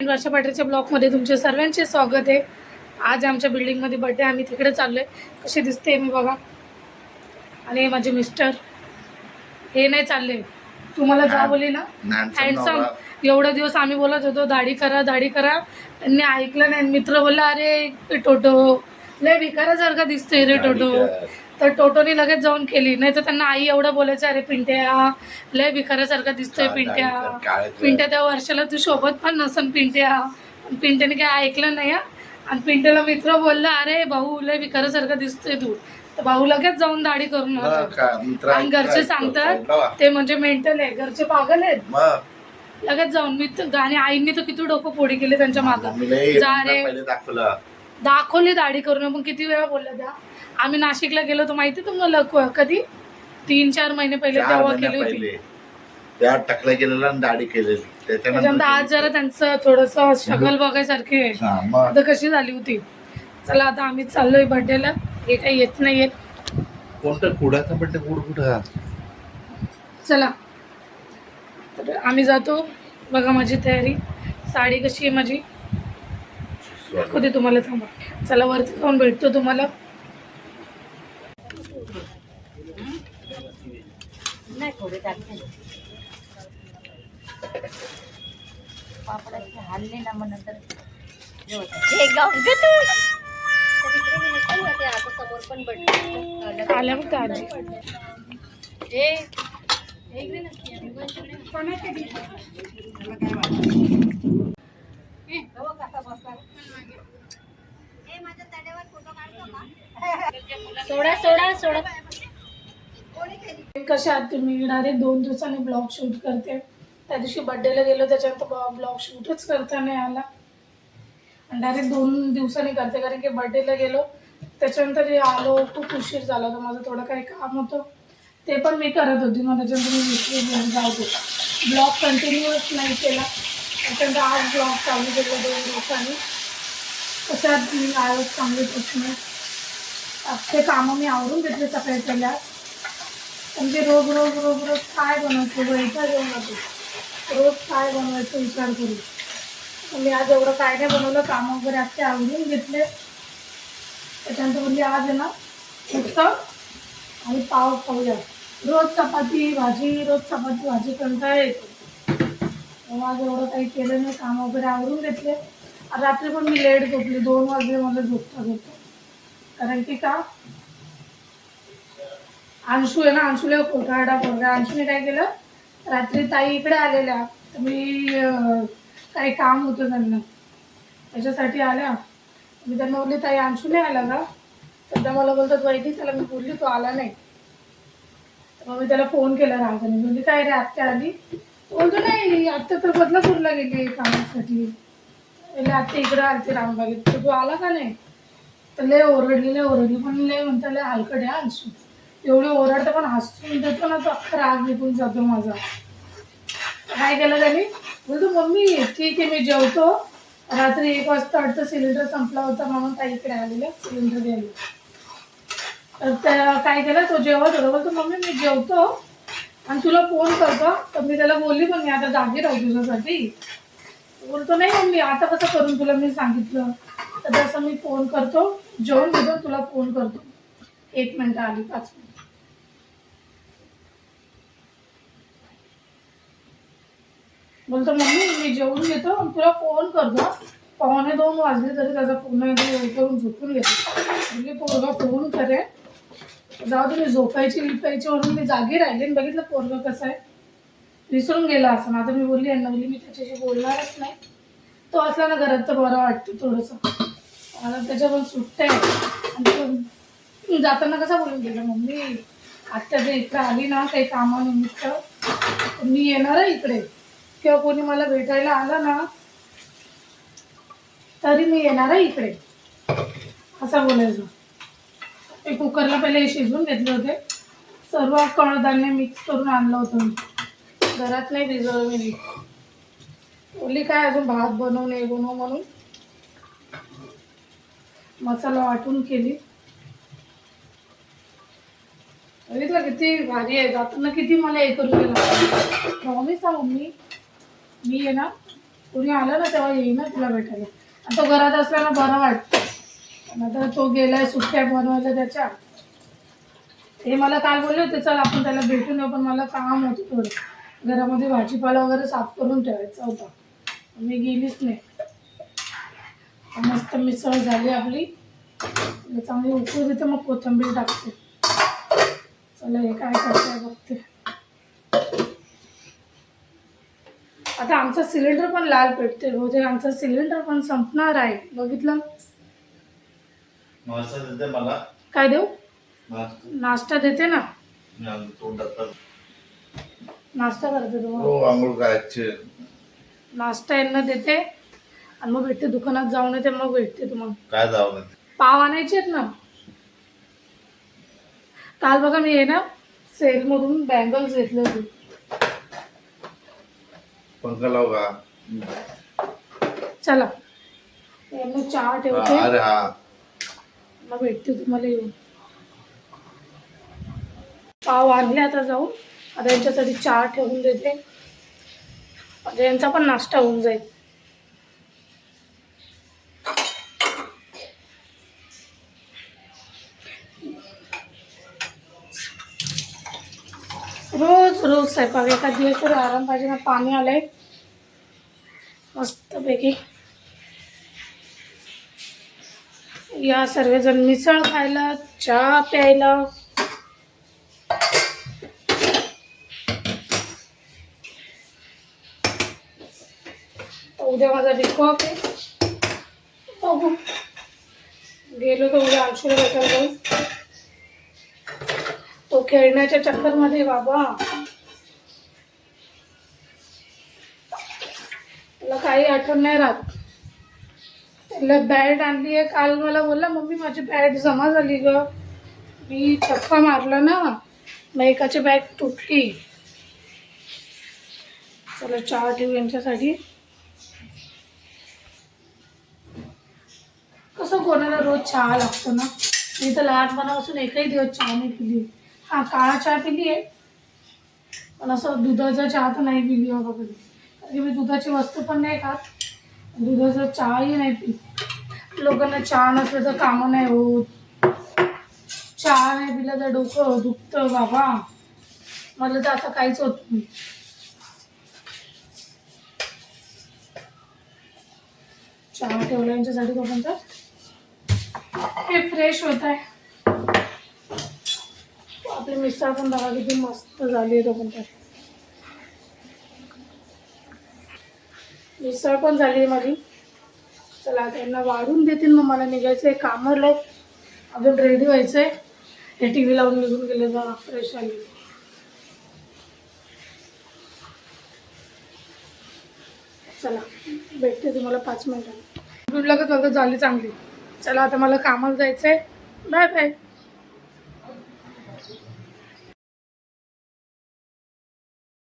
वर्षा पाटीलच्या ब्लॉगमध्ये तुमचे सर्वांचे स्वागत आहे। आज आमच्या बिल्डिंगमध्ये बर्थडे, आम्ही तिकडे चाललोय। कशी दिसते मी बघा, आणि माझे मिस्टर हे नाही चालले, तुम्हाला जा बोलली ना हँडसम। एवढा दिवस आम्ही बोलत होतो दाढी करा दाढी करा, त्यांनी ऐकलं नाही। मित्र बोलला अरे टोटो लय भिकारासारखा दिसतोय रे टोटो, तर टोटोने लगेच जाऊन केली। नाही तर त्यांना आई एवढं बोलायचं अरे पिंट्या लय भिकारासारखा दिसतोय पिंट्या पिंट्या, त्या वर्षाला तू शोभत पण नसन पिंट्या। पिंट्याने काय ऐकलं नाही आणि पिंट्याला मित्र बोलला अरे भाऊ लय भिकारासारखा दिसतोय तू, तर भाऊ लगेच जाऊन दाढी करून आला। आणि घरचे सांगतात ते म्हणजे मेंटल आहे, घरचे पागल आहेत। लगेच जाऊन आणि आईंनी तर किती डोकं फोडी केली त्यांच्या मागं, जा रे दाखवली दाढी करून। मग किती वेळा बोलला त्या। आम्ही नाशिकला गेलो तर माहिती तुम्हाला कधी 3-4 महिने पहिले तेव्हा केली होती, त्या टकला गेलेला दाढी केलेली। त्याच्यानंतर आज जरा त्यांचं थोडस शगल बघायसारखी आहे, आता कशी झाली होती। चला आता आम्ही चाललोय बर्थडेला, हे काही येत नाही येत। कोणतं कुडाचा बर्थडे कुठं चला तर आम्ही जातो। बघा माझी तयारी, साडी कशी आहे माझी दाखवते तुम्हाला, थांबा। चला वरती जाऊन भेटतो तुम्हाला। नाही थोडे टाकते पापडाचे हल्ले ना, मग नंतर आता समोर पण बर्थडे आल्या मग त्या आजी सोडा सोडा सोडा। कशा आहात तुम्ही? डायरेक्ट 2 दिवसांनी ब्लॉग शूट करते। त्या दिवशी बर्थडेला गेलो, त्याच्यानंतर ब्लॉग शूटच करता नाही आला, आणि डायरेक्ट 2 दिवसांनी करते, कारण की बर्थडेला गेलो त्याच्यानंतर आलो, खूप उशीर झाला होता। माझं थोडं काही काम होतं, ते पण मी करत होती, मग त्याच्यानंतर मी विसरून जाऊ दे, ब्लॉग कंटिन्यूच नाही केला। त्याच्यानंतर आज ब्लॉग चालू केला 2 दिवसांनी। कशात मी आलो चांगले प्रश्न, अख्खे कामं मी आवरून घेतले सकाळी पहिल्या, म्हणजे रोज रोज रोज रोज काय बनवायचं वैता घेऊन जातो, रोज काय बनवायचं विचार करू। मी आज एवढं काय नाही बनवलं, कामं वगैरे अख्खे आवरून घेतले। त्याच्यानंतर म्हणजे आज आहे ना मस्त आणि पाव खाऊया, रोज चपाती भाजी रोज चपाती भाजी कंटाळा येतो। आज एवढं काही केलं नाही, कामं वगैरे आवरून घेतले। रात्री पण मी लेट झोपली, 2 वाजले मला झोपता झोपता, कारण की का अंशू आहे ना, अंशूला खोटारडा पोरगा। अंशूने काय केलं, रात्री ताई इकडे आलेल्या, तर मी काही काम होतं त्यांना त्याच्यासाठी आल्या, मी त्यांना बोलली ताई अंशू नाही आला का, तर त्या मला बोलतात वैदी, त्याला मी बोलली तो आला नाही। मग मी त्याला फोन केला रागाने, म्हणजे काय रे आत्या आली, बोलतो नाही आत्या तर बदलापूरला गेली कामासाठी, म्हणजे आत्या इकडे आलते रामबागेत, तर तू आला का नाही। तर लय ओरडली पण लय म्हणता लय हलकट आहे अंशू, एवढी ओरडतं पण हसून देतो ना तो, अख्खा राग निघून जातो माझा। काय केलं त्यांनी, बोलतो मम्मी ठीक आहे मी जेवतो, रात्री 1 वाजता वाटतं सिलेंडर संपला होता म्हणून ताईकडे आलेलं सिलेंडर द्यायला, तर त्या काय केलं तो जेवत होता, बोलतो मम्मी मी जेवतो आणि तुला फोन करतो। तर मी त्याला बोलली पण मी आता जागी राहू तुझ्यासाठी, बोलतो नाही मम्मी आता कसं करून तुला मी सांगितलं, तर तसं मी फोन करतो, जेवण घेतो तुला फोन करतो। 1 मिनिट आली, 5 मिनिट। बोलतो मम्मी मी जेवून घेतो तुला फोन करतो, 1:45 वाजले तरी त्याचा फोन करून झोपून घेतो। म्हणजे पोरगा फोन करे, जाऊ दे मी झोपायची म्हणून मी जागी राहिले, बघितलं पोरगा कसं आहे, विसरून गेला असं। आता मी बोलली यांना, बोलली मी त्याच्याशी बोलणारच नाही, तो असला ना घरात तर बरं वाटतं थोडंसं, मला त्याच्या पण सुट्ट्या आहे। आणि जाताना कसा बोलून गेला, मम्मी आत्या जर इकडे आली ना काही कामानिमित्त, मी येणार आहे इकडे, किंवा कोणी मला भेटायला आलं ना तरी मी येणार आहे इकडे, असं बोलायचं। ते कुकरला पहिले शिजवून घेतले होते, सर्व कडधान्य मिक्स करून आणलं होतं मी, घरात नाही भिजवलं मी। बोलली काय अजून भात बनव म्हणून मसाला वाटून केली। बघितलं किती भारी आहे, जाताना किती मला हे करून गेला, प्रॉमिस आहे मम्मी मी आहे ना कोणी आलं ना तेव्हा येईल ना तुला भेटायला. आणि तो घरात असल्याला बरं वाटतं. पण आता तो गेलाय सुट्ट्या बनवायला त्याच्या. हे मला काल बोलले होते चल आपण त्याला भेटून येऊ, पण मला काम होतं थोडं घरामध्ये भाजीपाला वगैरे साफ करून ठेवायचा होता. मी गेलीच नाही. मस्त मिसळ झाली आपली. चांगली उकळू देते मग कोथिंबीर टाकते. चला हे काय करते बघते. आता आमचा सिलेंडर पण लाल पेटते. बहुतेक आमचा सिलेंडर पण संपणार आहे. बघितलं मला काय देऊ? नाश्ता देते ना. नाश्ता करते तुम्हाला. आंघोळ करायचे. नाश्ता यांना देते आणि मग भेटते. दुकानात जाऊन येते मग भेटते तुम्हाला. काय जावं पाव आणायचे आहेत ना. काल बघा मी हे ना सेलमधून बँगल्स घेतले होते. पंखा लाव का? चला यांना चहा ठेवते. अरे हा मग भेटते तुम्हाला येऊन. पाव आणले आता जाऊन. आता यांच्यासाठी चहा ठेवून देते. आता यांचा पण नाश्ता होऊन जाईल. रोज रोज स्वयंपाक. एका दिवस तरी आराम पाहिजे ना. पाणी आलंय मस्तपैकी. या सर्वजण मिसळ खायला, चहा प्यायला. उद्या माझा वीक ऑफ आहे. बघू गेलो तर उद्या अंशूला भेटायला जाऊ. तो खेळण्याच्या चक्करमध्ये बाबा त्याला काही आठवण नाही राहत. त्याला बॅट आणली आहे. काल मला बोलला मम्मी माझी बॅट जमा झाली ग. मी चक्का मारला ना मग एकाची बॅट तुटली. चला चहा ठेवू यांच्यासाठी. कसं कोणाला रोज चहा लागतो ना. मी तर लहानपणापासून एकही दिवस चहा नाही पिली. हा काळा चहा पिली आहे पण असं दुधाचा चहा तर नाही पिली बाबा कधी. कारण की मी दुधाची वस्तू पण नाही खात. दुधाचा चहाही नाही पित. लोकांना चहा नसलं तर कामं नाही होत. चहा नाही पिलं तर डोकं दुखतं बाबा. मला तर असं काहीच होत नाही. चहा ठेवला यांच्यासाठी तोपर्यंत हे फ्रेश होत आहे. आपली मिसळ पण बघा किती मस्त झाली आहे. तोपर्यंत मिसळ पण झाली आहे माझी. चला त्यांना वाढून देतील मग मला निघायचं आहे कामाला. अजून रेडी व्हायचं आहे. हे टी व्ही लावून निघून गेले तर फ्रेश आली. चला भेटते तुम्हाला 5 मिनिटांनी. लगेच झाली चांगली. चला आता मला कामाला जायचं आहे. Bye bye.